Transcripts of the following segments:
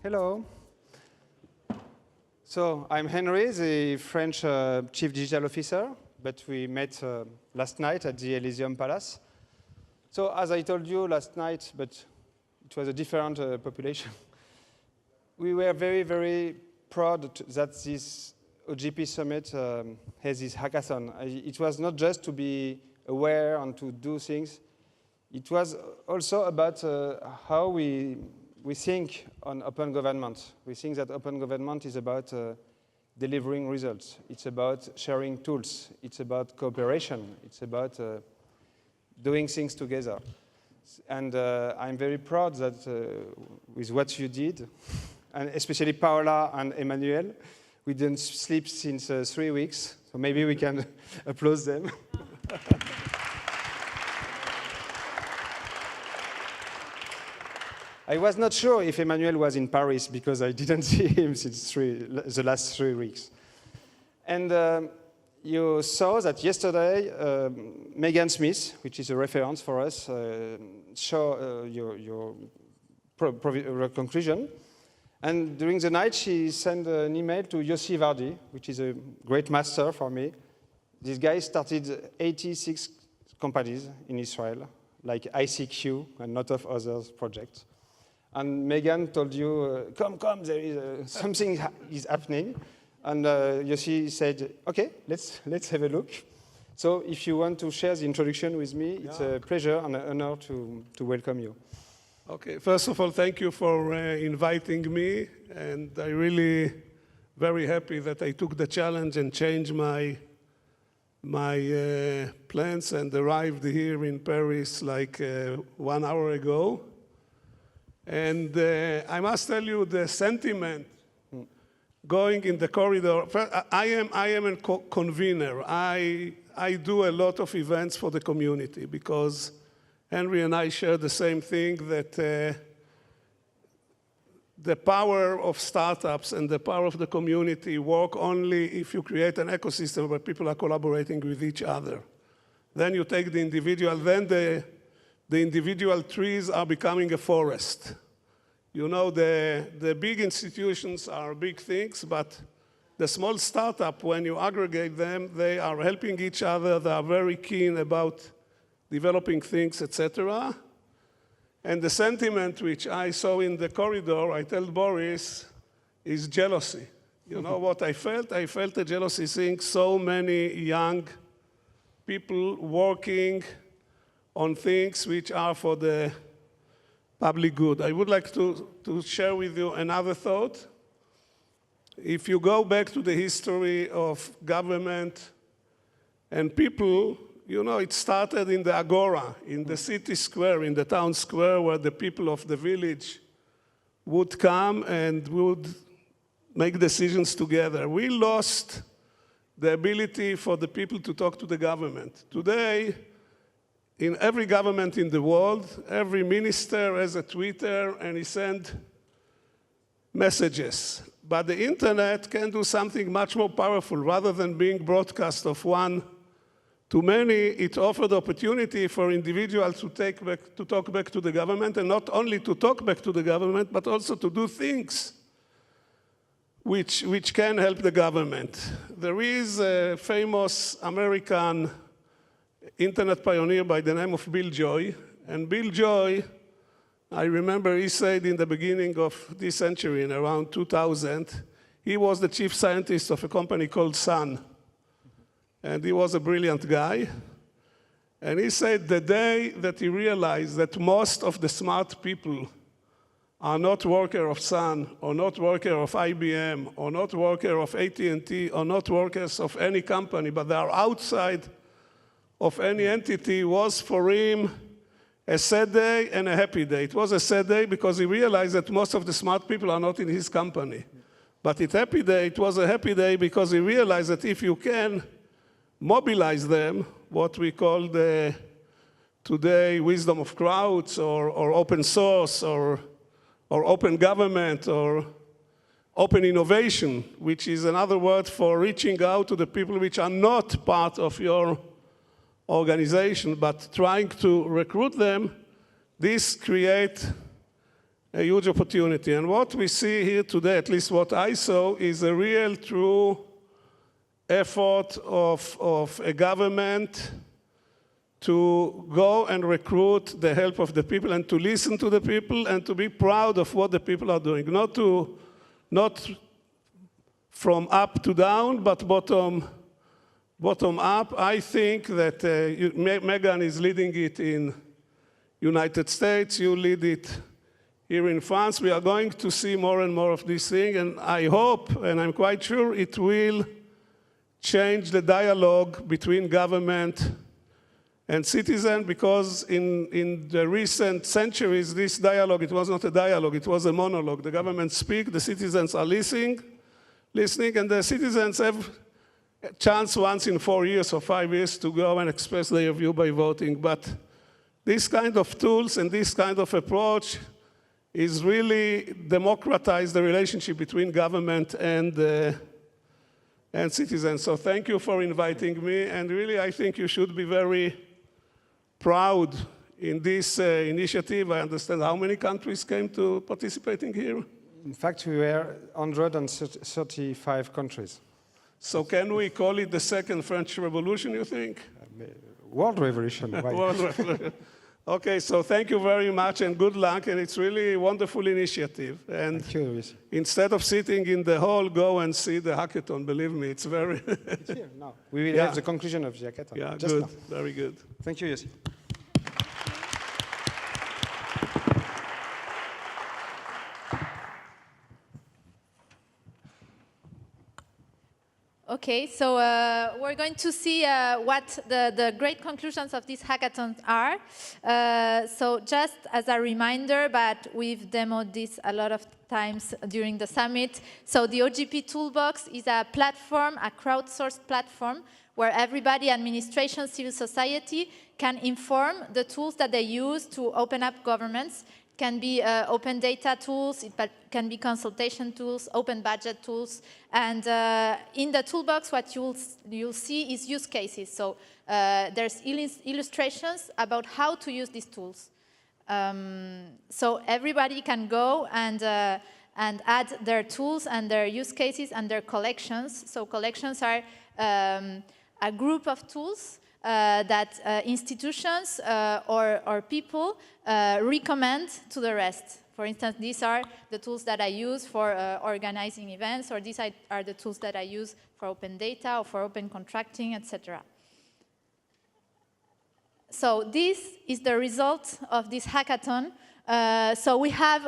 Hello. So I'm Henry, the French Chief Digital Officer, but we met last night at the Elysium Palace. So as I told you last night, but it was a different population, we were very, very proud that this OGP Summit has this hackathon. It was not just to be aware and to do things. It was also about how we think on open government. We think that open government is about delivering results. It's about sharing tools. It's about cooperation. It's about doing things together. And I'm very proud that with what you did, and especially Paola and Emmanuel, we didn't sleep since 3 weeks, so maybe we can applaud them. I was not sure if Emmanuel was in Paris because I didn't see him since the last 3 weeks. And you saw that yesterday, Megan Smith, which is a reference for us, showed your conclusion. And during the night, she sent an email to Yossi Vardi, which is a great master for me. This guy started 86 companies in Israel, like ICQ and lot of other projects. And Megan told you, come, there is something is happening. And Yossi said, OK, let's have a look. So if you want to share the introduction with me, it's a pleasure and an honor to welcome you. OK, first of all, thank you for inviting me. And I'm really very happy that I took the challenge and changed my plans and arrived here in Paris like 1 hour ago. And I must tell you the sentiment going in the corridor. I am a convener. I do a lot of events for the community because Henry and I share the same thing, that the power of startups and the power of the community work only if you create an ecosystem where people are collaborating with each other. Then you take the individual, then the individual trees are becoming a forest. You know, the big institutions are big things, but the small startup, when you aggregate them, they are helping each other. They are very keen about developing things, etc. And the sentiment which I saw in the corridor, I tell Boris, is jealousy. You know what I felt? I felt a jealousy seeing so many young people working on things which are for the public good. I would like to share with you another thought. If you go back to the history of government and people, you know, it started in the agora, in the city square, in the town square, where the people of the village would come and would make decisions together. We lost the ability for the people to talk to the government. Today, in every government in the world, every minister has a Twitter and he sends messages. But the internet can do something much more powerful. Rather than being broadcast of one to many, it offered the opportunity for individuals to talk back to the government, and not only to talk back to the government, but also to do things which can help the government. There is a famous American internet pioneer by the name of Bill Joy. And Bill Joy, I remember he said in the beginning of this century, in around 2000, he was the chief scientist of a company called Sun. And he was a brilliant guy. And he said the day that he realized that most of the smart people are not workers of Sun, or not workers of IBM, or not workers of AT&T, or not workers of any company, but they are outside of any entity, was for him a sad day and a happy day. It was a sad day because he realized that most of the smart people are not in his company. But it was a happy day because he realized that if you can mobilize them, what we call today wisdom of crowds, or open source, or open government, or open innovation, which is another word for reaching out to the people which are not part of your organization, but trying to recruit them, this creates a huge opportunity. And what we see here today, at least what I saw, is a real, true effort of a government to go and recruit the help of the people and to listen to the people and to be proud of what the people are doing. Not from up to down, but bottom up. I think that Megan is leading it in United States, you lead it here in France. We are going to see more and more of this thing, and I hope, and I'm quite sure, it will change the dialogue between government and citizen, because in the recent centuries, this dialogue, it was not a dialogue, it was a monologue. The government speak, the citizens are listening, and the citizens have a chance once in 4 years or 5 years to go and express their view by voting. But this kind of tools and this kind of approach is really democratize the relationship between government and citizens. So thank you for inviting me, and really I think you should be very proud in this initiative. I understand how many countries came to participating here? In fact, we were 135 countries. So can we call it the second French Revolution, you think? World Revolution. World Revolution. Okay, so thank you very much and good luck, and it's really a wonderful initiative. And thank you, Luis. Instead of sitting in the hall, go and see the hackathon, believe me, it's very... It's here now. We will have the conclusion of the hackathon. Yeah, just good, now. Very good. Thank you, Yossi. Okay, so we're going to see what the great conclusions of this hackathon are. So just as a reminder, but we've demoed this a lot of times during the summit. So the OGP Toolbox is a platform, a crowdsourced platform, where everybody, administration, civil society, can inform the tools that they use to open up governments. It can be open data tools, it can be consultation tools, open budget tools, and in the toolbox what you'll see is use cases. So there's illustrations about how to use these tools. So everybody can go and add their tools and their use cases and their collections. So collections are a group of tools that institutions or people recommend to the rest. For instance, these are the tools that I use for organizing events, or these are the tools that I use for open data or for open contracting, etc. So this is the result of this hackathon. So we have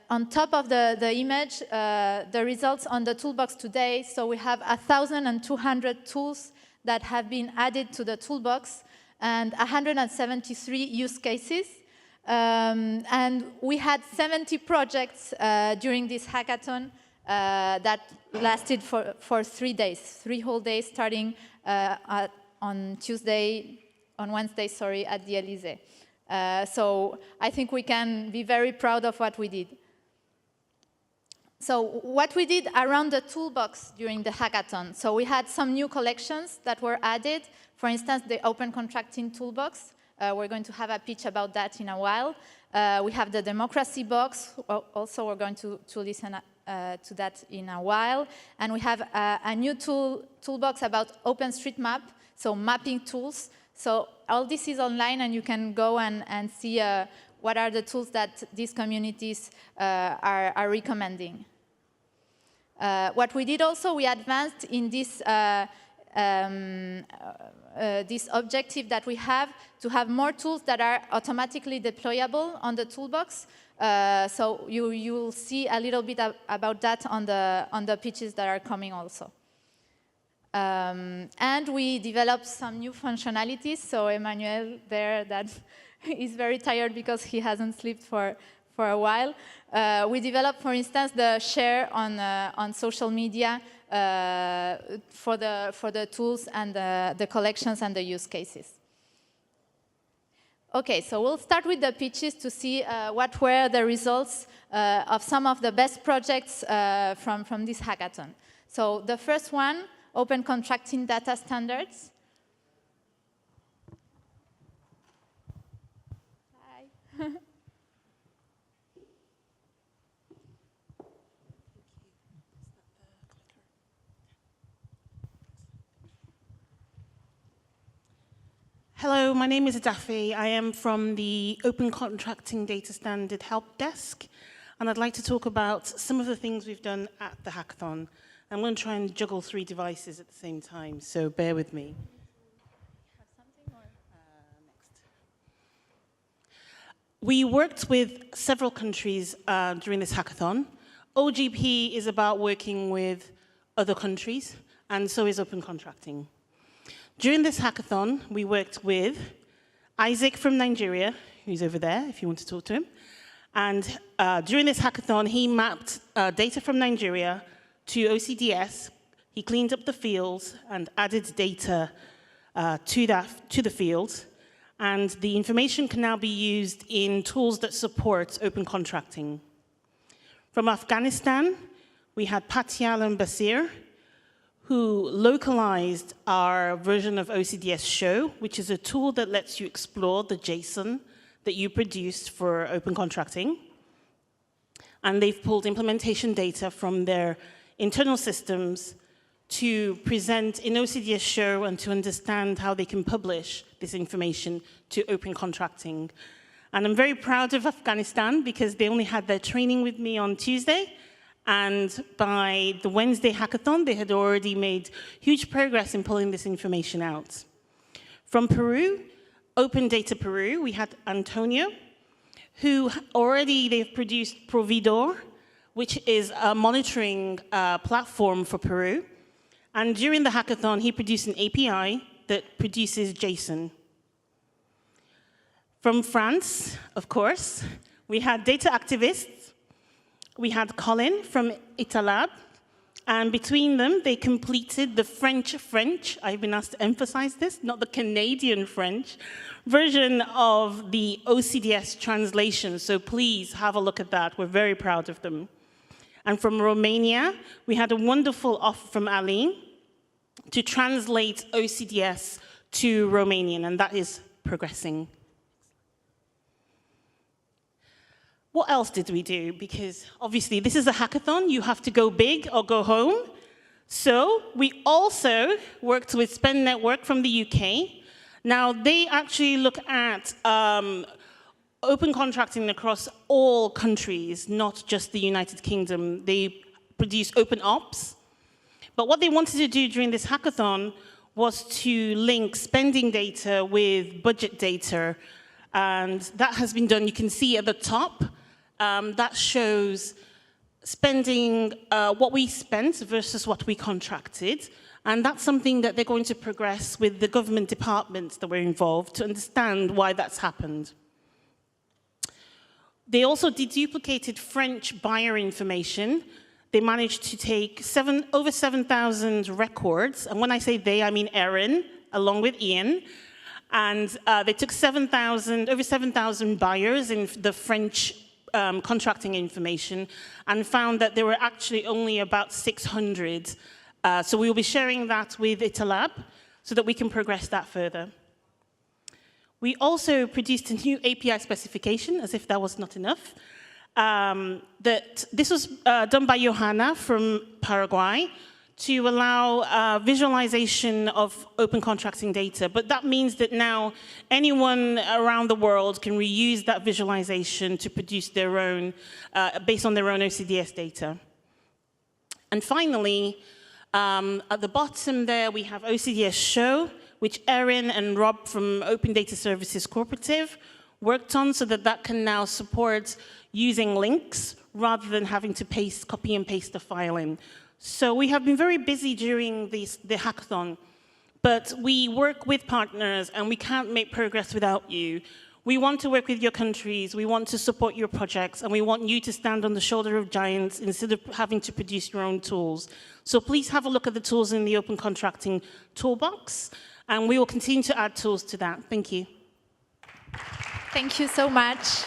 on top of the image the results on the toolbox today. So we have 1,200 tools that have been added to the toolbox and 173 use cases. And we had 70 projects during this hackathon that lasted for 3 days, 3 whole days, starting on Wednesday, sorry, at the Élysée. So I think we can be very proud of what we did. So what we did around the toolbox during the hackathon. So we had some new collections that were added. For instance, the open contracting toolbox. We're going to have a pitch about that in a while. We have the democracy box. Also, we're going to listen to that in a while. And we have a new toolbox about OpenStreetMap, so mapping tools. So all this is online, and you can go and see what are the tools that these communities are recommending. What we did also, we advanced in this this objective that we have to have more tools that are automatically deployable on the toolbox. So you will see a little bit about that on the pitches that are coming also. And we developed some new functionalities. So Emmanuel there, that is very tired because he hasn't slept for a while. We developed, for instance, the share on social media for the tools and the collections and the use cases. Okay, so we'll start with the pitches to see what were the results of some of the best projects from this hackathon. So the first one, open contracting data standards. Hi. Hello, my name is Daffy. I am from the Open Contracting Data Standard Help Desk, and I'd like to talk about some of the things we've done at the hackathon. I'm going to try and juggle 3 devices at the same time, so bear with me. Next. We worked with several countries during this hackathon. OGP is about working with other countries, and so is Open Contracting. During this hackathon, we worked with Isaac from Nigeria, who's over there, if you want to talk to him. And during this hackathon, he mapped data from Nigeria to OCDS. He cleaned up the fields and added data to the fields. And the information can now be used in tools that support open contracting. From Afghanistan, we had Patial and Basir, who localized our version of OCDS Show, which is a tool that lets you explore the JSON that you produced for open contracting. And they've pulled implementation data from their internal systems to present in OCDS Show and to understand how they can publish this information to open contracting. And I'm very proud of Afghanistan because they only had their training with me on Tuesday. And by the Wednesday hackathon, they had already made huge progress in pulling this information out. From Peru, Open Data Peru, we had Antonio, who they've produced Providor, which is a monitoring platform for Peru. And during the hackathon, he produced an API that produces JSON. From France, of course, we had data activists. We had Colin from Italab, and between them, they completed the French, I've been asked to emphasize this, not the Canadian French, version of the OCDS translation. So please have a look at that. We're very proud of them. And from Romania, we had a wonderful offer from Aline to translate OCDS to Romanian, and that is progressing. What else did we do? Because obviously this is a hackathon, you have to go big or go home. So we also worked with Spend Network from the UK. Now they actually look at open contracting across all countries, not just the United Kingdom. They produce open ops. But what they wanted to do during this hackathon was to link spending data with budget data. And that has been done. You can see at the top, that shows spending, what we spent versus what we contracted. And that's something that they're going to progress with the government departments that were involved to understand why that's happened. They also deduplicated French buyer information. They managed to take over 7,000 records. And when I say they, I mean Erin, along with Ian. And they took over 7,000 buyers in the French contracting information and found that there were actually only about 600. So we will be sharing that with Italab so that we can progress that further. We also produced a new API specification, as if that was not enough. This was done by Johanna from Paraguay to allow visualization of open contracting data. But that means that now anyone around the world can reuse that visualization to produce their own, based on their own OCDS data. And finally, at the bottom there, we have OCDS Show, which Erin and Rob from Open Data Services Cooperative worked on so that that can now support using links rather than having to copy and paste the file in. So we have been very busy during the hackathon, but we work with partners and we can't make progress without you. We want to work with your countries, we want to support your projects, and we want you to stand on the shoulder of giants instead of having to produce your own tools. So please have a look at the tools in the Open Contracting Toolbox, and we will continue to add tools to that. Thank you. Thank you so much.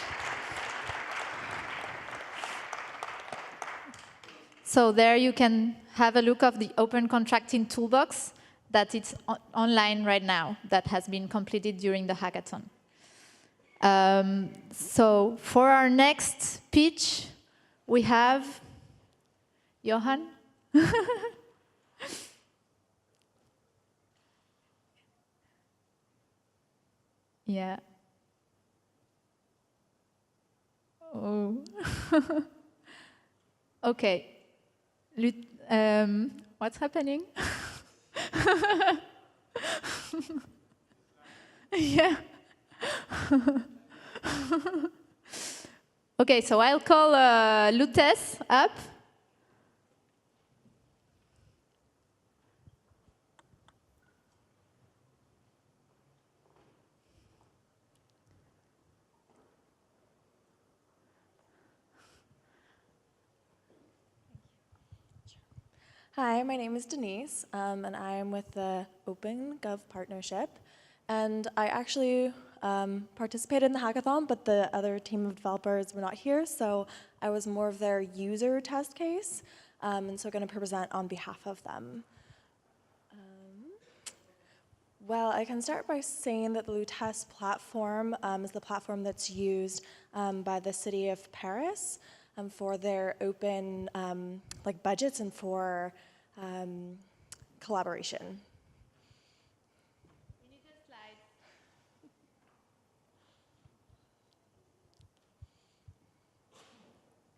So there you can have a look of the Open Contracting Toolbox that is online right now, that has been completed during the hackathon. So for our next pitch, we have Johan. Yeah. Oh. Okay. What's happening? Yeah. Okay, so I'll call Lutes up. Hi, my name is Denise, and I am with the Open Gov Partnership. And I actually participated in the hackathon, but the other team of developers were not here, so I was more of their user test case, and so I'm going to present on behalf of them. Well, I can start by saying that the Lutes platform is the platform that's used by the city of Paris for their open budgets and for collaboration. We need a slide.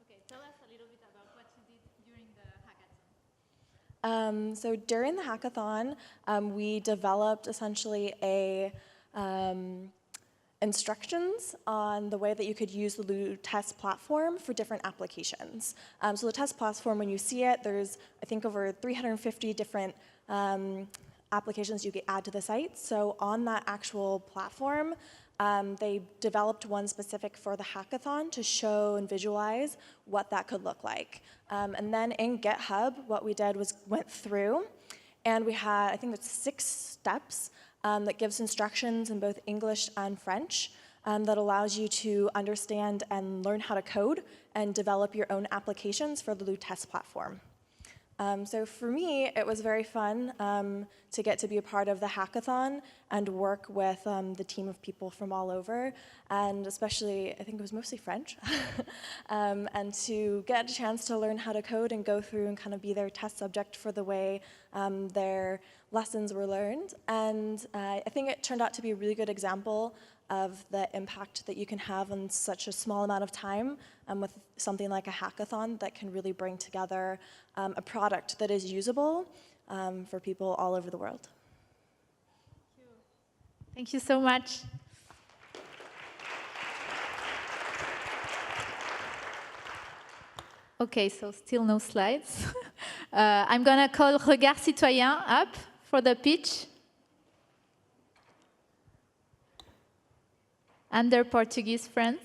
Okay, tell us a little bit about what you did during the hackathon. So during the hackathon, we developed essentially instructions on the way that you could use the Lutes platform for different applications. So the Lutes platform, when you see it, there's, I think, over 350 different applications you could add to the site. So on that actual platform, they developed one specific for the hackathon to show and visualize what that could look like. And then in GitHub, what we did was went through, and we had, I think it's 6 steps that gives instructions in both English and French that allows you to understand and learn how to code and develop your own applications for the Lutes platform. So for me, it was very fun to get to be a part of the hackathon and work with the team of people from all over, and especially, I think it was mostly French, and to get a chance to learn how to code and go through and kind of be their test subject for the way their lessons were learned. And I think it turned out to be a really good example of the impact that you can have in such a small amount of time with something like a hackathon that can really bring together a product that is usable for people all over the world. Thank you so much. Okay, so still no slides. I'm going to call Regard Citoyen up for the pitch. And their Portuguese friends.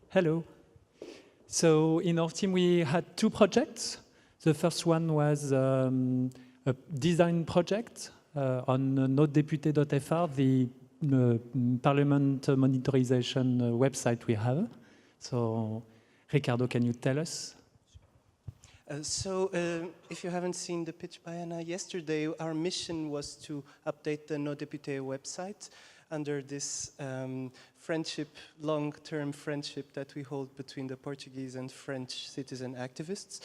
Hello. So in our team, we had 2 projects. The first one was a design project on notedéputé.fr, the parliament monitorization website we have. So, Ricardo, can you tell us? If you haven't seen the pitch by Anna yesterday, our mission was to update the notedéputé website under this friendship, long-term friendship that we hold between the Portuguese and French citizen activists.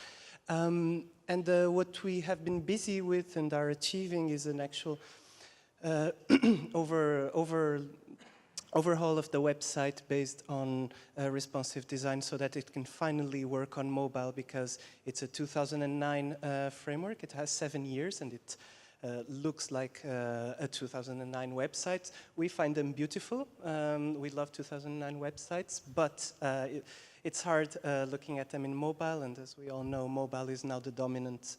What we have been busy with and are achieving is an actual overhaul of the website based on responsive design so that it can finally work on mobile, because it's a 2009 framework. It has 7 years and it looks like a 2009 website. We find them beautiful. We love 2009 websites, but it's hard looking at them in mobile, and as we all know, mobile is now the dominant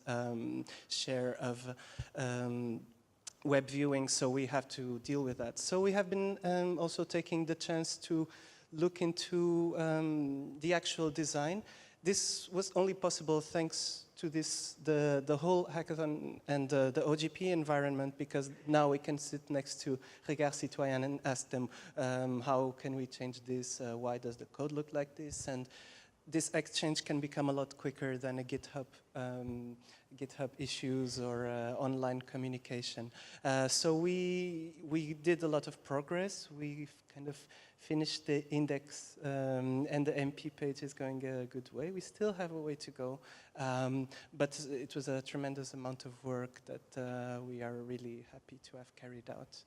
share of web viewing, so we have to deal with that. So we have been also taking the chance to look into the actual design. This was only possible thanks to the whole hackathon and the OGP environment, because now we can sit next to Regard Citoyen and ask them how can we change this, why does the code look like this, and this exchange can become a lot quicker than a GitHub issues or online communication. So we did a lot of progress. We've kind of finished the index, and the MP page is going a good way. We still have a way to go, but it was a tremendous amount of work that we are really happy to have carried out.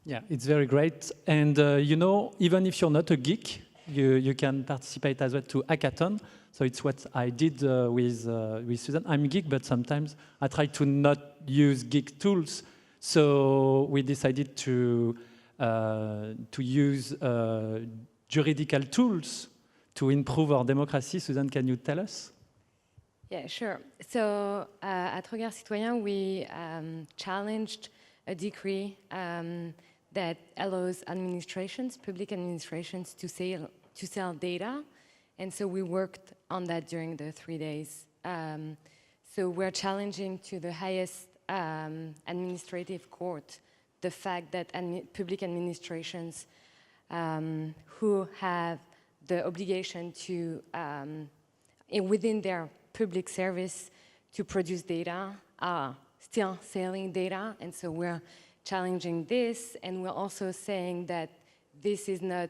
Yeah, it's very great. And you know, even if you're not a geek, you can participate as well to hackathon. So it's what I did with Susan. I'm a geek, but sometimes I try to not use geek tools. So we decided to use juridical tools to improve our democracy. Susan, can you tell us? Yeah, sure. So at Regard Citoyen, we challenged a decree that allows administrations, public administrations, to sell data. And so we worked on that during the 3 days. So we're challenging to the highest administrative court the fact that public administrations who have the obligation to, within their public service, to produce data are still selling data. And so we're challenging this, and we're also saying that this is not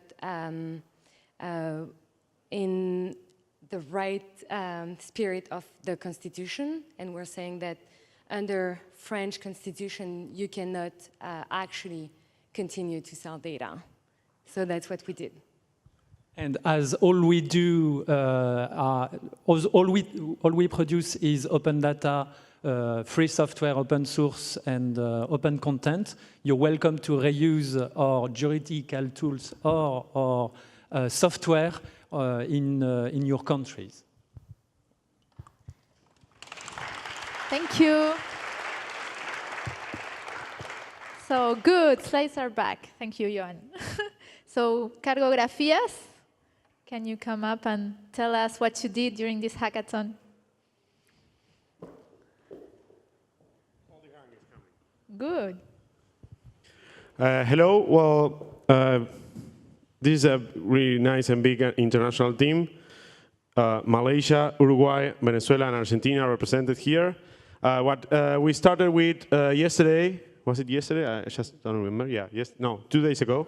in the right spirit of the Constitution, and we're saying that under French Constitution, you cannot actually continue to sell data. So that's what we did. And as all we do, all we produce is open data, free software, open source, and open content. You're welcome to reuse our juridical tools or software in your countries. Thank you. So good, slides are back. Thank you, Johan. So Cartografías, can you come up and tell us what you did during this hackathon? Good. Hello. Well, this is a really nice and big international team. Malaysia, Uruguay, Venezuela, and Argentina represented here. What we started with yesterday, was it yesterday? I just don't remember. Yeah, yes, no, 2 days ago.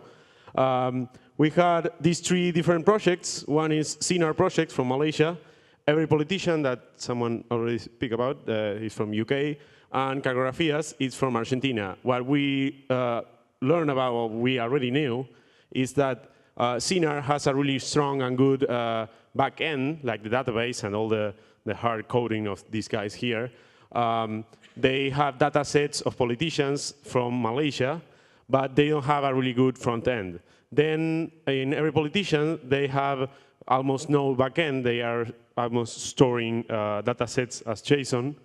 We had these 3 different projects. One is CINAR project from Malaysia. Every politician that someone already speak about is from UK. And Cartografías is from Argentina. What we learned about, what we already knew, is that CINAR has a really strong and good back end, like the database and all the hard coding of these guys here. They have data sets of politicians from Malaysia, but they don't have a really good front end. Then in every politician, they have almost no back end. They are almost storing data sets as JSON.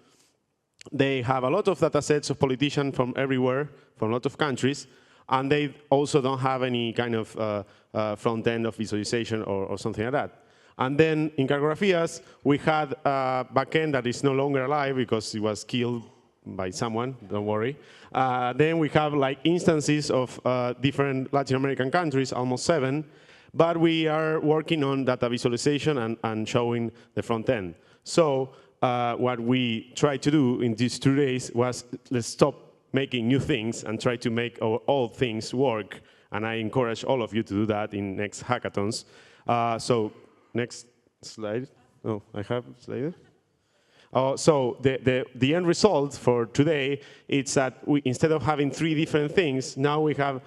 They have a lot of data sets of politicians from everywhere, from a lot of countries, and they also don't have any kind of front end of visualization or something like that. And then in Cartografías, we had a backend that is no longer alive because it was killed by someone, don't worry. Then we have like instances of different Latin American countries, almost 7, but we are working on data visualization and showing the front end. So what we tried to do in these 2 days was let's stop making new things and try to make our old things work. And I encourage all of you to do that in next hackathons. So next slide. Oh, I have a slide. So the end result for today is that we, instead of having 3 different things, now we have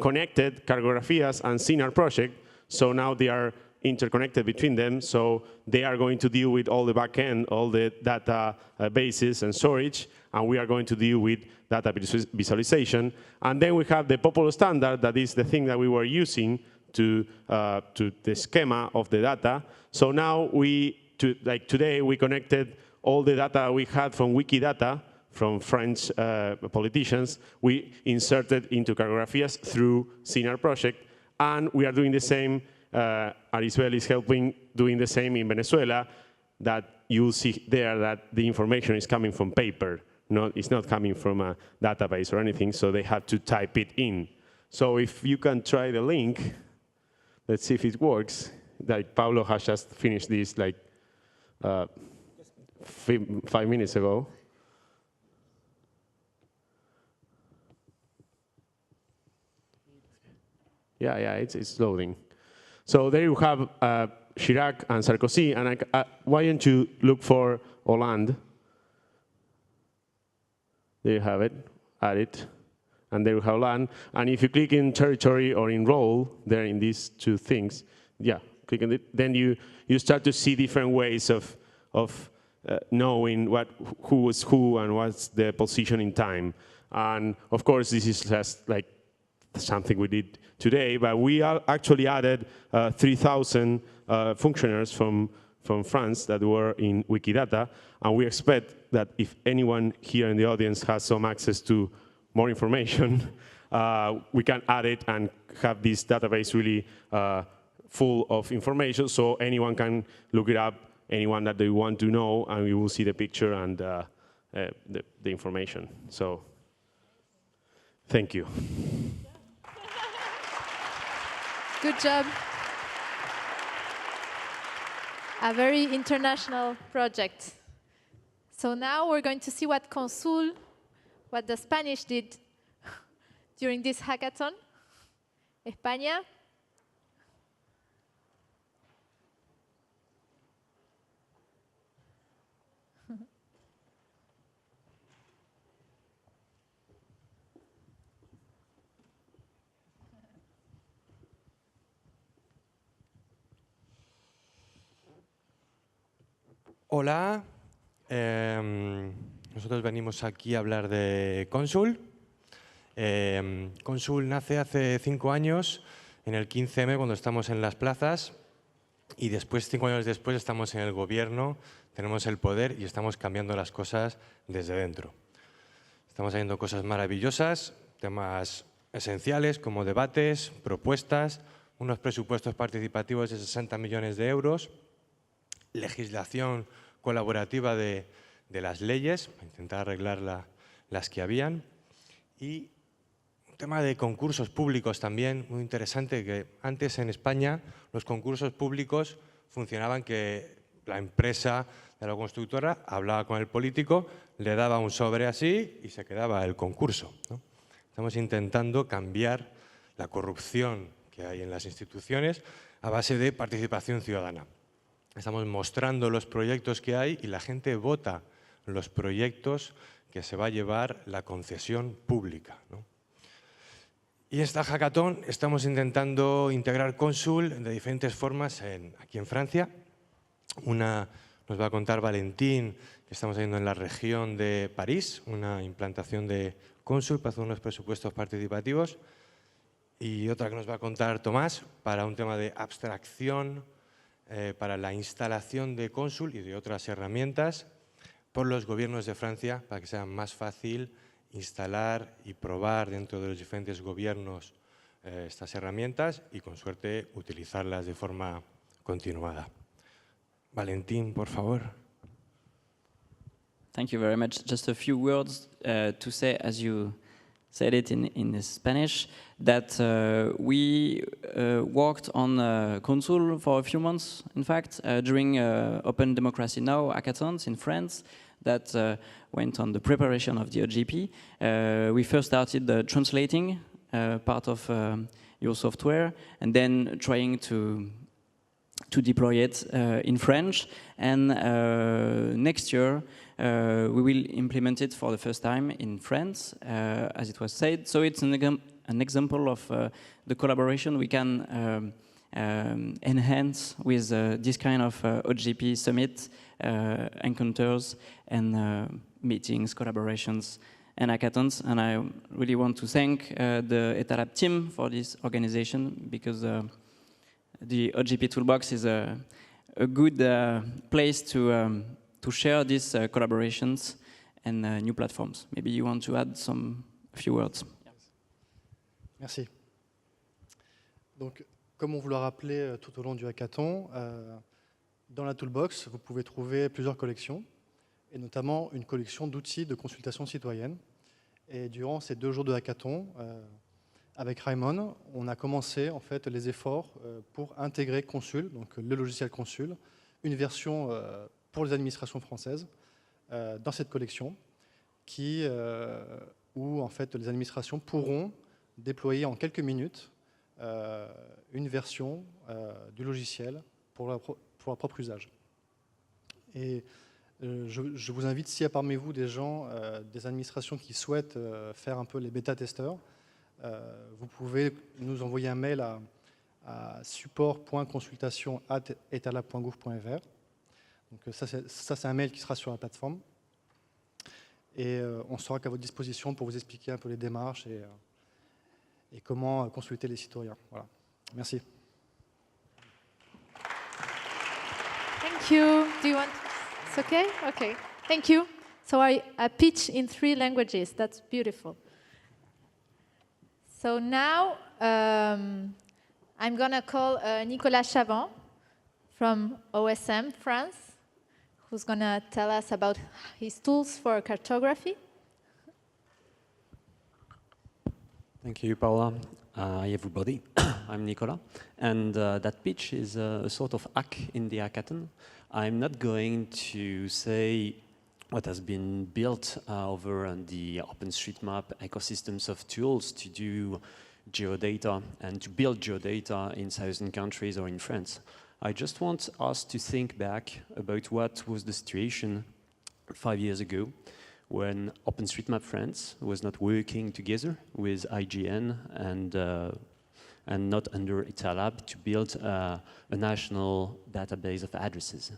connected Cartografías and CINAR project. So now they are interconnected between them. So they are going to deal with all the backend, all the data bases and storage, and we are going to deal with data visualization. And then we have the popular standard, that is the thing that we were using to the schema of the data. So now like today, we connected all the data we had from Wikidata, from French politicians. We inserted into Cartografías through CINAR project, and we are doing the same. Arisbel is helping doing the same in Venezuela, that you'll see there that the information is coming from paper. It's not coming from a database or anything, so they have to type it in. So if you can try the link, let's see if it works. like Paulo has just finished this like 5 minutes ago. Yeah, it's loading. So there you have Chirac and Sarkozy, and why don't you look for Hollande? There you have it, add it, and there you have Hollande. And if you click in territory or in role, there in these two things, yeah, click on it, then you start to see different ways of knowing who is who and what's the position in time. And of course, this is just like something we did today, but we actually added 3,000 functionaries from France that were in Wikidata, and we expect that if anyone here in the audience has some access to more information, we can add it and have this database really full of information, so anyone can look it up, anyone that they want to know, and we will see the picture and the information. So, thank you. Good job. A very international project. So now we're going to see what the Spanish did during this hackathon. España. Hola, nosotros venimos aquí a hablar de Consul. Consul nace hace 5 años, en el 15M, cuando estamos en las plazas, y después, 5 años después, estamos en el gobierno, tenemos el poder y estamos cambiando las cosas desde dentro. Estamos haciendo cosas maravillosas, temas esenciales como debates, propuestas, unos presupuestos participativos de 60 millones de euros, legislación colaborativa de las leyes, para intentar arreglar las que habían, y un tema de concursos públicos también muy interesante, que antes en España los concursos públicos funcionaban que la empresa de la constructora hablaba con el político, le daba un sobre así y se quedaba el concurso, ¿no? Estamos intentando cambiar la corrupción que hay en las instituciones a base de participación ciudadana. Estamos mostrando los proyectos que hay y la gente vota los proyectos que se va a llevar la concesión pública, ¿no? Y en esta hackathon estamos intentando integrar Consul de diferentes formas aquí en Francia. Una nos va a contar Valentín, que estamos haciendo en la región de París, una implantación de Consul para hacer unos presupuestos participativos. Y otra que nos va a contar Tomás para un tema de abstracción, para la instalación de Consul y de otras herramientas por los gobiernos de Francia, para que sea más fácil instalar y probar dentro de los diferentes gobiernos estas herramientas y, con suerte, utilizarlas de forma continuada. Valentín, por favor. Thank you very much. Just a few words to say, as you said it in Spanish, that we worked on Consul for a few months, in fact, during Open Democracy Now! Hackathons in France that went on the preparation of the OGP. We first started translating part of your software and then trying to deploy it in French. And next year, we will implement it for the first time in France, as it was said. So it's an example of the collaboration we can enhance with this kind of OGP summit encounters and meetings, collaborations, and hackathons. And I really want to thank the EtaLab team for this organization, because the OGP Toolbox is a good place to share these collaborations and new platforms. Maybe you want to add a few words. Merci. Donc, comme on vous l'a rappelé tout au long du hackathon, dans la Toolbox, vous pouvez trouver plusieurs collections, et notamment une collection d'outils de consultation citoyenne. Et durant ces 2 jours de hackathon, avec Raymond, on a commencé en fait les efforts pour intégrer Consul, donc le logiciel Consul, une version pour les administrations françaises dans cette collection où en fait les administrations pourront déployer en quelques minutes une version du logiciel pour leur propre usage. Et je vous invite, s'il y a parmi vous des gens, des administrations qui souhaitent faire un peu les bêta-testeurs, vous pouvez nous envoyer un mail à support.consultation@etalab.gouv.fr. Donc ça, c'est un mail qui sera sur la plateforme. Et on sera qu'à votre disposition pour vous expliquer un peu les démarches et comment consulter les citoyens. Voilà. Merci. Thank you. Do you want? It's okay? Okay. Thank you. So I pitch in 3 languages. That's beautiful. So now I'm going to call Nicolas Chavant from OSM France, who's going to tell us about his tools for cartography. Thank you, Paula. Hi, everybody. I'm Nicolas, and that pitch is a sort of hack in the hackathon. I'm not going to say what has been built over the OpenStreetMap ecosystems of tools to do geodata and to build geodata in 1,000 countries or in France. I just want us to think back about what was the situation 5 years ago when OpenStreetMap France was not working together with IGN and not under Etalab to build a national database of addresses.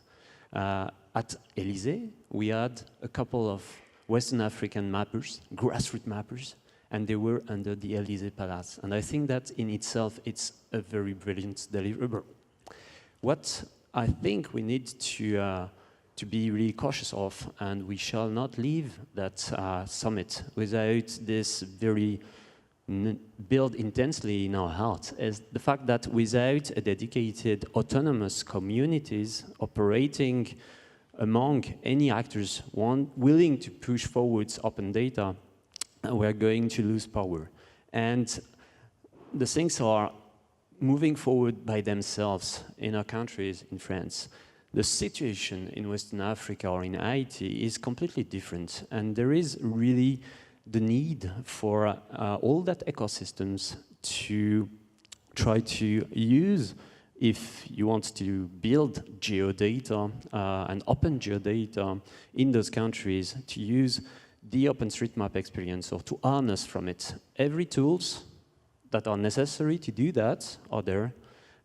At Élysée, we had a couple of Western African mappers, grassroots mappers, and they were under the Élysée Palace. And I think that in itself, it's a very brilliant deliverable. What I think we need to be really cautious of, and we shall not leave that summit without this very build intensely in our heart, is the fact that without a dedicated autonomous communities operating among any actors willing to push forwards open data, we're going to lose power. And the things are moving forward by themselves in our countries, in France. The situation in Western Africa or in Haiti is completely different, and there is really the need for all that ecosystems to try to use, if you want to build geodata and open geodata in those countries, to use the OpenStreetMap experience or to harness from it. Every tools that are necessary to do that are there,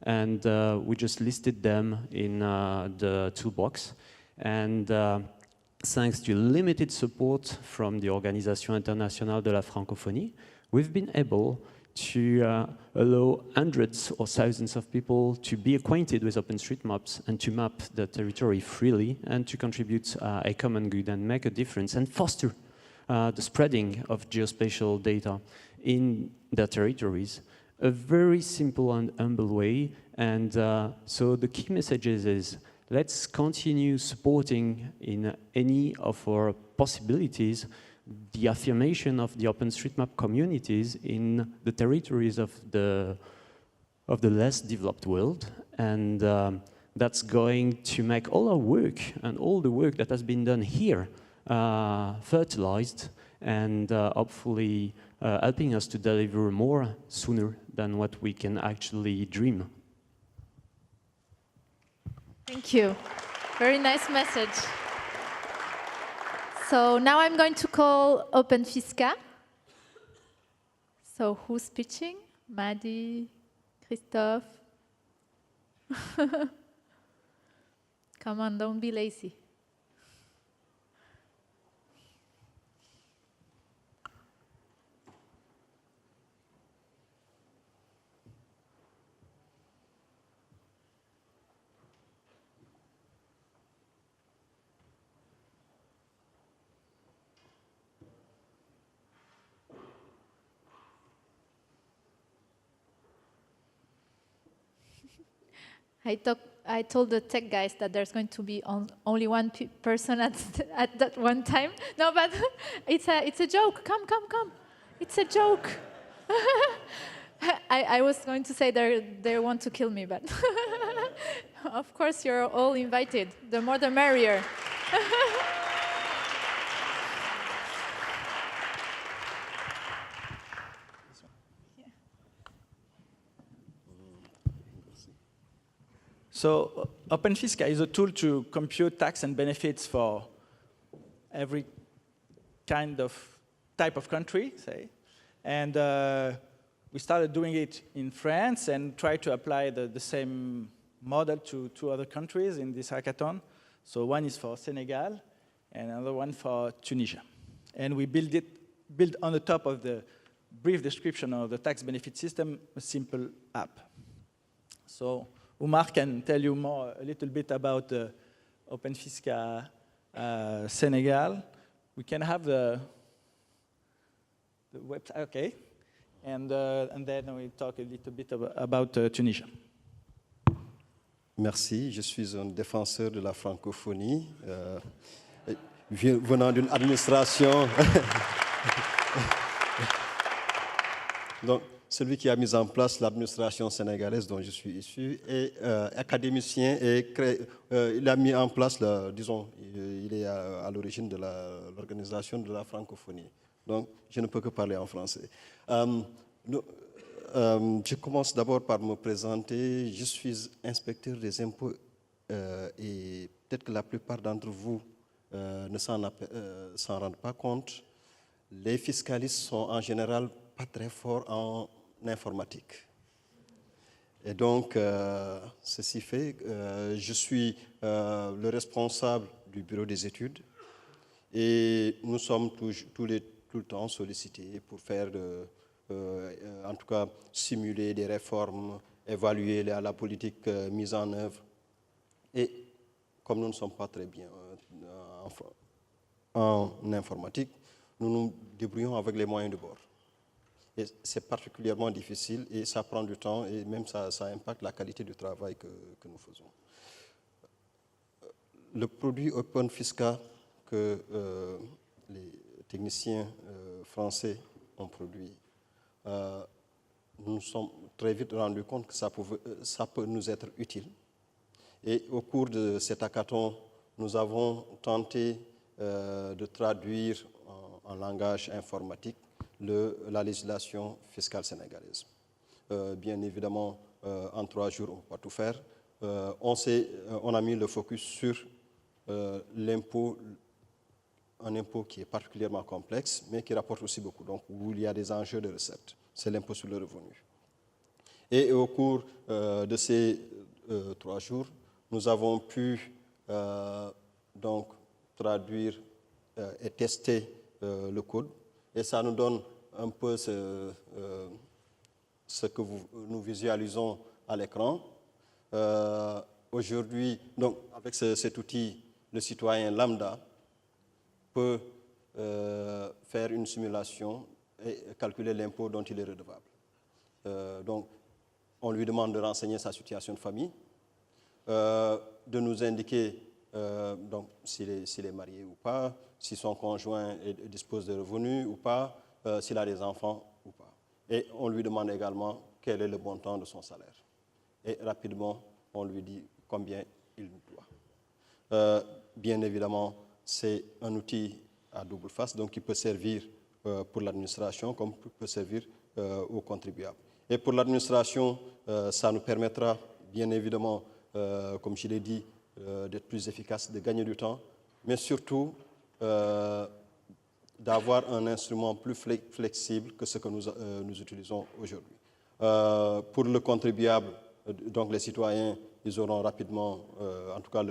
and we just listed them in the toolbox. And thanks to limited support from the Organisation Internationale de la Francophonie, we've been able to allow hundreds or thousands of people to be acquainted with OpenStreetMaps and to map the territory freely and to contribute a common good and make a difference and foster the spreading of geospatial data in their territories. A very simple and humble way, and so the key message is let's continue supporting in any of our possibilities the affirmation of the OpenStreetMap communities in the territories of the less developed world, and that's going to make all our work and all the work that has been done here fertilized and hopefully helping us to deliver more sooner than what we can actually dream. Thank you. Very nice message. So now I'm going to call OpenFisca. So who's pitching? Maddy, Christophe? Come on, don't be lazy. I told the tech guys that there's going to be only one person at that one time. No, but it's a joke. Come. It's a joke. I was going to say they want to kill me, but of course you're all invited. The more the merrier. So OpenFisca is a tool to compute tax and benefits for every kind of type of country, say. And we started doing it in France and tried to apply the same model to two other countries in this hackathon. So one is for Senegal and another one for Tunisia. And we built on the top of the brief description of the tax benefit system, a simple app. So Umar can tell you a little bit about OpenFisca Senegal. We can have the website, okay. And then we talk a little bit about Tunisia. Merci, je suis un défenseur de la francophonie, venant d'une administration. Donc, celui qui a mis en place l'administration sénégalaise dont je suis issu est académicien et il a mis en place, disons, il est à l'origine de l'organisation de la francophonie. Donc, je ne peux que parler en français. Je commence d'abord par me présenter. Je suis inspecteur des impôts et peut-être que la plupart d'entre vous ne s'en rendent pas compte. Les fiscalistes sont en général pas très forts en informatique. Et donc, ceci fait, je suis le responsable du bureau des études et nous sommes tout le temps sollicités pour faire, en tout cas, simuler des réformes, évaluer la politique mise en œuvre. Et comme nous ne sommes pas très bien en informatique, nous nous débrouillons avec les moyens de bord. Et c'est particulièrement difficile et ça prend du temps et même ça impacte la qualité du travail que nous faisons. Le produit OpenFisca que les techniciens français ont produit, nous nous sommes très vite rendus compte que ça peut nous être utile. Et au cours de cet hackathon, nous avons tenté de traduire en langage informatique la législation fiscale sénégalaise. Bien évidemment, en 3 jours, on ne peut pas tout faire. On a mis le focus sur l'impôt, un impôt qui est particulièrement complexe, mais qui rapporte aussi beaucoup, donc où il y a des enjeux de recettes. C'est l'impôt sur le revenu. Et au cours de ces 3 jours, nous avons pu donc traduire et tester le code. Et ça nous donne un peu ce que nous visualisons à l'écran. Aujourd'hui, donc, avec cet outil, le citoyen lambda peut faire une simulation et calculer l'impôt dont il est redevable. Donc, on lui demande de renseigner sa situation de famille, de nous indiquer donc, s'il est marié ou pas, si son conjoint dispose de revenus ou pas, s'il a des enfants ou pas. Et on lui demande également quel est le montant de son salaire. Et rapidement, on lui dit combien il doit. Bien évidemment, c'est un outil à double face, donc qui peut servir pour l'administration comme peut servir aux contribuables. Et pour l'administration, ça nous permettra, bien évidemment, comme je l'ai dit, d'être plus efficace, de gagner du temps, mais surtout d'avoir un instrument plus flexible que ce que nous utilisons aujourd'hui. Pour le contribuable, donc les citoyens, ils auront rapidement, en tout cas,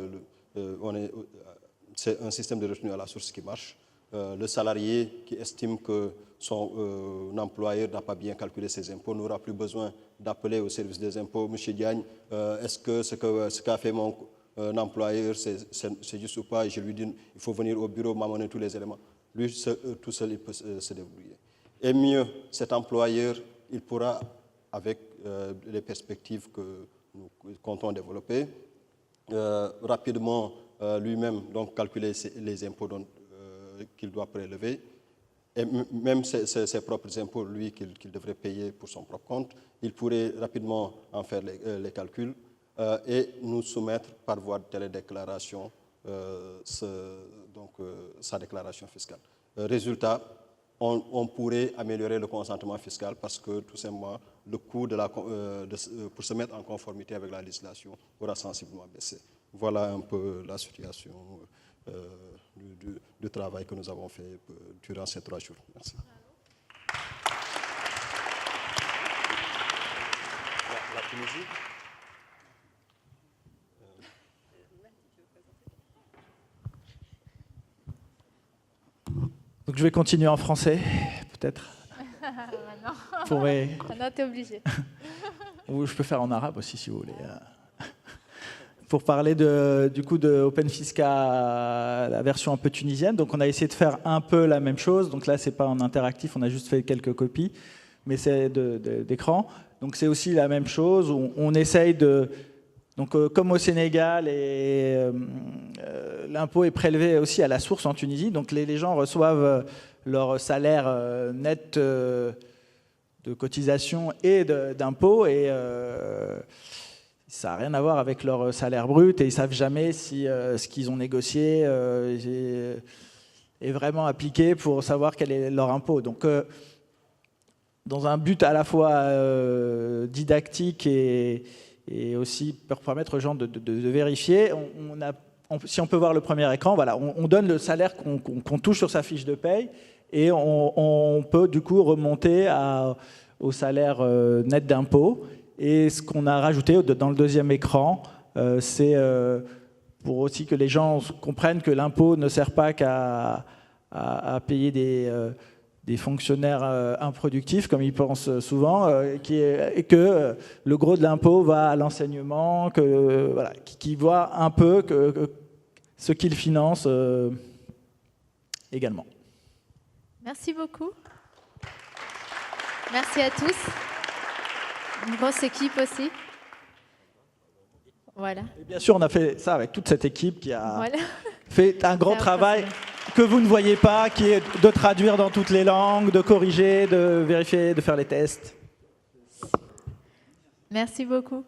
c'est un système de retenue à la source qui marche. Le salarié qui estime que son employeur n'a pas bien calculé ses impôts n'aura plus besoin d'appeler au service des impôts. Monsieur Diagne, est-ce que ce qu'a fait mon employeur, c'est juste ou pas? Et je lui dis, il faut venir au bureau, m'amener tous les éléments. Lui, tout seul, il peut se débrouiller. Et mieux, cet employeur, il pourra, avec les perspectives que nous comptons développer, rapidement lui-même donc calculer les impôts qu'il doit prélever et même ses propres impôts, lui, qu'il devrait payer pour son propre compte, il pourrait rapidement en faire les calculs et nous soumettre par voie de télédéclaration sa déclaration fiscale. Résultat, on pourrait améliorer le consentement fiscal parce que tout simplement le coût pour se mettre en conformité avec la législation aura sensiblement baissé. Voilà un peu la situation du travail que nous avons fait durant ces 3 jours. Merci. La Tunisie. Donc je vais continuer en français, peut-être. Non, t'es obligé. Ou je peux faire en arabe aussi, si vous voulez. Pour parler du coup de OpenFisca, la version un peu tunisienne. Donc on a essayé de faire un peu la même chose. Donc là, c'est pas en interactif, on a juste fait quelques copies, mais c'est d'écran. Donc c'est aussi la même chose. On essaye de... Donc comme au Sénégal, l'impôt est prélevé aussi à la source en Tunisie. Donc les gens reçoivent leur salaire net de cotisation et d'impôts, et ça n'a rien à voir avec leur salaire brut, et ils ne savent jamais si ce qu'ils ont négocié est vraiment appliqué pour savoir quel est leur impôt. Donc dans un but à la fois didactique et aussi pour permettre aux gens de vérifier, si on peut voir le premier écran, voilà, on donne le salaire qu'on touche sur sa fiche de paye, et on peut du coup remonter au salaire net d'impôt. Et ce qu'on a rajouté dans le deuxième écran, c'est pour aussi que les gens comprennent que l'impôt ne sert pas qu'à payer des fonctionnaires improductifs, comme ils pensent souvent, et que le gros de l'impôt va à l'enseignement, voilà, qui voit un peu ce qu'il finance également. Merci beaucoup. Merci à tous. Une grosse équipe aussi. Voilà. Et bien sûr, on a fait ça avec toute cette équipe qui a voilà. fait un grand travail que vous ne voyez pas, qui est de traduire dans toutes les langues, de corriger, de vérifier, de faire les tests. Merci beaucoup.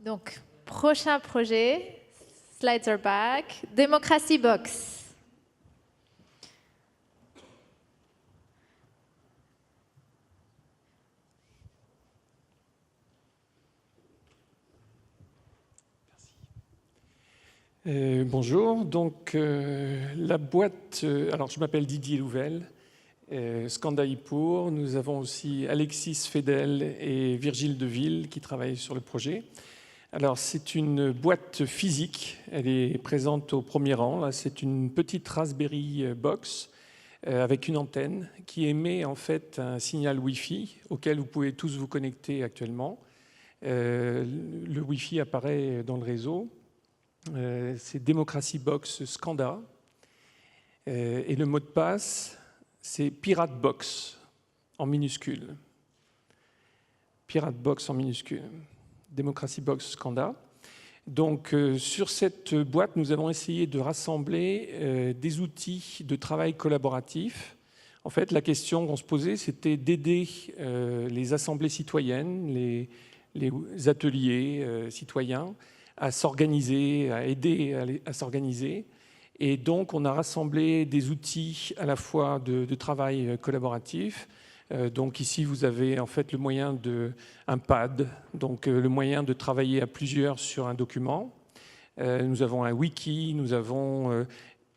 Donc, prochain projet, slides are back, Democracy Box. Bonjour, donc la boîte, alors je m'appelle Didier Louvel, Scandaïpour, nous avons aussi Alexis Fedel et Virgile Deville qui travaillent sur le projet. Alors c'est une boîte physique, elle est présente au premier rang, c'est une petite Raspberry Box avec une antenne qui émet en fait un signal Wi-Fi auquel vous pouvez tous vous connecter actuellement. Le Wi-Fi apparaît dans le réseau. C'est Democracy Box Scanda. Et le mot de passe, c'est Pirate Box en minuscule. Pirate Box en minuscule. Democracy Box Scanda. Donc, sur cette boîte, nous avons essayé de rassembler des outils de travail collaboratif. En fait, la question qu'on se posait, c'était d'aider les assemblées citoyennes, les ateliers citoyens, à s'organiser, à aider à s'organiser. Et donc, on a rassemblé des outils à la fois de travail collaboratif. Donc ici, vous avez en fait le moyen un pad, donc le moyen de travailler à plusieurs sur un document. Nous avons un wiki, nous avons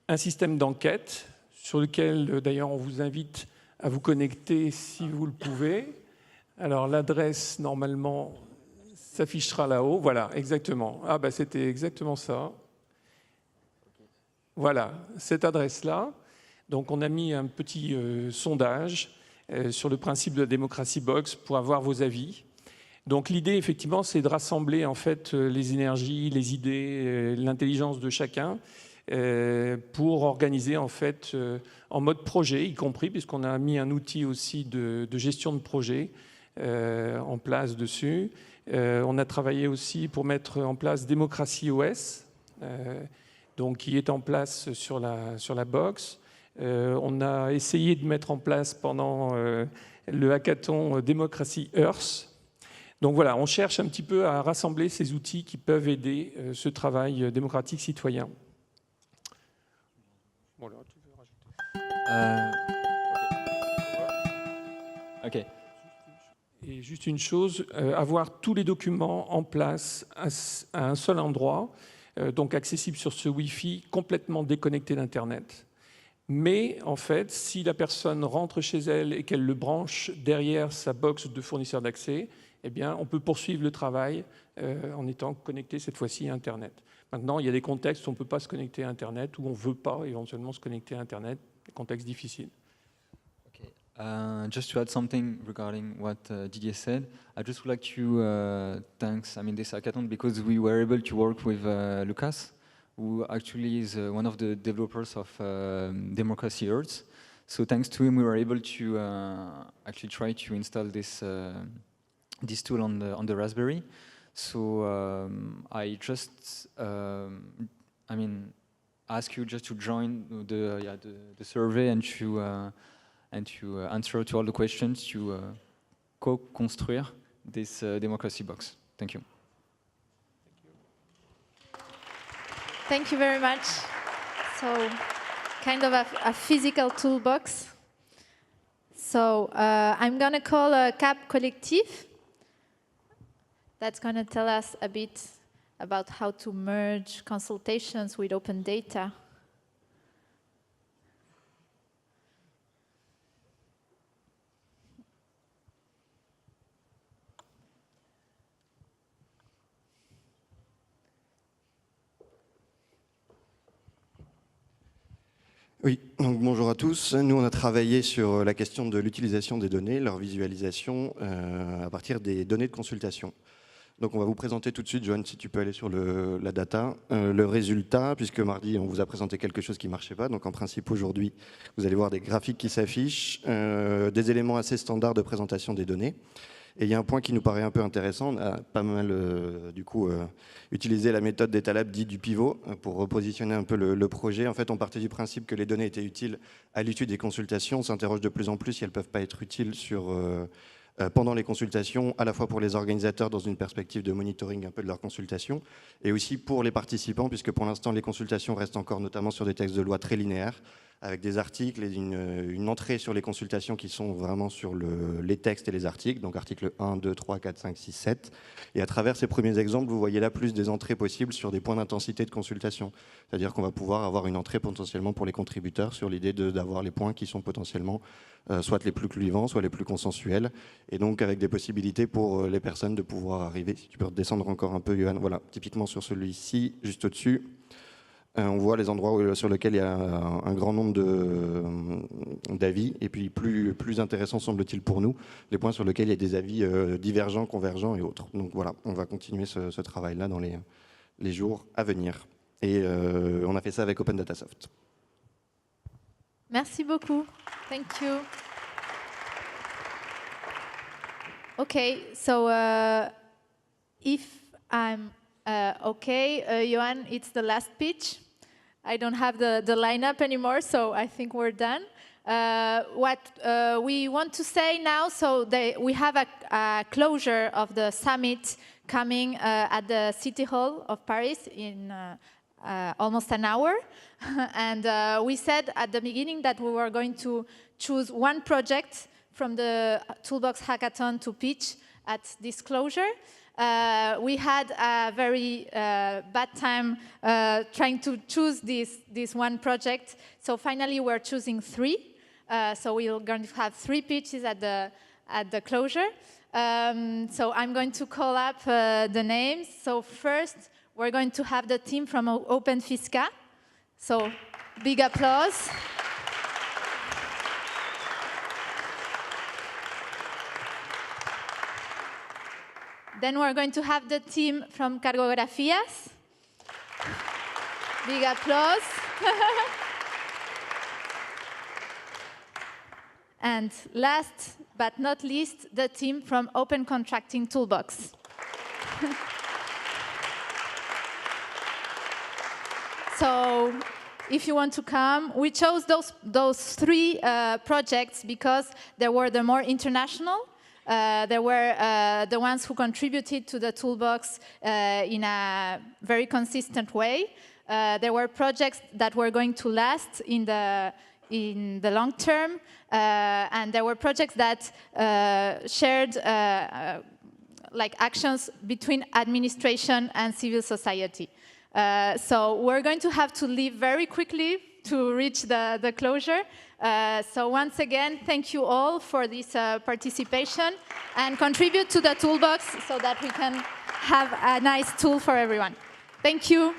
un système d'enquête sur lequel, d'ailleurs, on vous invite à vous connecter si vous le pouvez. Alors, l'adresse, normalement, s'affichera là-haut. Voilà, exactement. Ah, bah, c'était exactement ça. Voilà, cette adresse-là. Donc, on a mis un petit sondage sur le principe de la Democracy Box pour avoir vos avis. Donc, l'idée, effectivement, c'est de rassembler en fait les énergies, les idées, l'intelligence de chacun pour organiser en fait en mode projet, y compris, puisqu'on a mis un outil aussi de gestion de projet en place dessus. On a travaillé aussi pour mettre en place Democracy OS, donc qui est en place sur la box. On a essayé de mettre en place pendant le hackathon Democracy Earth. Donc voilà, on cherche un petit peu à rassembler ces outils qui peuvent aider ce travail démocratique citoyen. Voilà, tu veux rajouter Ok. Et juste une chose, avoir tous les documents en place à un seul endroit, donc accessible sur ce Wi-Fi, complètement déconnecté d'Internet. Mais en fait, si la personne rentre chez elle et qu'elle le branche derrière sa box de fournisseur d'accès, eh bien, on peut poursuivre le travail en étant connecté cette fois-ci à Internet. Maintenant, il y a des contextes où on ne peut pas se connecter à Internet, où on ne veut pas éventuellement se connecter à Internet, des contextes difficiles. Just to add something regarding what Didier said, I just would like to thank this hackathon because we were able to work with Lucas, who actually is one of the developers of Democracy Earth. So thanks to him, we were able to actually try to install this this tool on the Raspberry. So I just, ask you just to join the survey and to answer to all the questions to co-construire this democracy box. Thank you. Thank you very much. So, kind of a physical toolbox. So, I'm going to call a CAP Collectif. That's going to tell us a bit about how to merge consultations with open data. Oui, donc bonjour à tous. Nous, on a travaillé sur la question de l'utilisation des données, leur visualisation à partir des données de consultation. Donc on va vous présenter tout de suite, Joanne, si tu peux aller sur la data, le résultat, puisque mardi, on vous a présenté quelque chose qui ne marchait pas. Donc en principe, aujourd'hui, vous allez voir des graphiques qui s'affichent, des éléments assez standards de présentation des données. Et il y a un point qui nous paraît un peu intéressant, on a pas mal utilisé la méthode d'étalable dite du pivot pour repositionner un peu le projet. En fait, on partait du principe que les données étaient utiles à l'issue des consultations. On s'interroge de plus en plus si elles ne peuvent pas être utiles pendant les consultations, à la fois pour les organisateurs dans une perspective de monitoring un peu de leurs consultations, et aussi pour les participants, puisque pour l'instant les consultations restent encore notamment sur des textes de loi très linéaires, avec des articles et une entrée sur les consultations qui sont vraiment sur les textes et les articles, donc articles 1, 2, 3, 4, 5, 6, 7. Et à travers ces premiers exemples, vous voyez là plus des entrées possibles sur des points d'intensité de consultation. C'est-à-dire qu'on va pouvoir avoir une entrée potentiellement pour les contributeurs sur l'idée d'avoir les points qui sont potentiellement soit les plus clivants, soit les plus consensuels, et donc avec des possibilités pour les personnes de pouvoir arriver. Si tu peux redescendre encore un peu, Johan, voilà, typiquement sur celui-ci, juste au-dessus. On voit les endroits sur lesquels il y a un grand nombre d'avis, et puis plus intéressant semble-t-il pour nous, les points sur lesquels il y a des avis divergents, convergents et autres. Donc voilà, on va continuer ce travail-là dans les jours à venir. Et on a fait ça avec Open Data Soft. Merci beaucoup. Thank you. Okay, so if I'm okay, Johan, it's the last pitch. I don't have the lineup anymore, so I think we're done. What we want to say now, so we have a closure of the summit coming at the City Hall of Paris in almost an hour. And we said at the beginning that we were going to choose one project from the Toolbox Hackathon to pitch at this closure. We had a very bad time trying to choose this one project. So finally, we're choosing 3. So we're going to have 3 pitches at the closure. So I'm going to call up the names. So first, we're going to have the team from Open Fisca. So big applause. Then we're going to have the team from Cartografías. Big applause. And last but not least, the team from Open Contracting Toolbox. So if you want to come. We chose those 3 projects because they were the more international. They were the ones who contributed to the toolbox in a very consistent way. There were projects that were going to last in the long term, and there were projects that shared like actions between administration and civil society. So we're going to have to leave very quickly to reach the closure. So once again, thank you all for this participation, and contribute to the toolbox so that we can have a nice tool for everyone. Thank you.